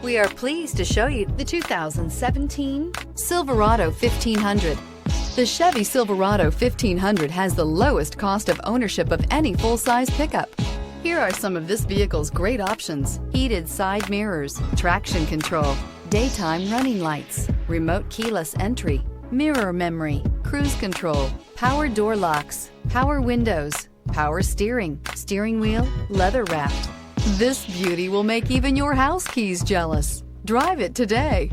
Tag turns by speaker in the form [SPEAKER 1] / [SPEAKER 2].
[SPEAKER 1] We are pleased to show you the 2017 Silverado 1500. The Chevy Silverado 1500 has the lowest cost of ownership of any full-size pickup. Here are some of this vehicle's great options: heated side mirrors, traction control, daytime running lights, remote keyless entry, mirror memory, cruise control, power door locks, power windows, power steering, steering wheel leather wrapped. This beauty will make even your house keys jealous. Drive it today.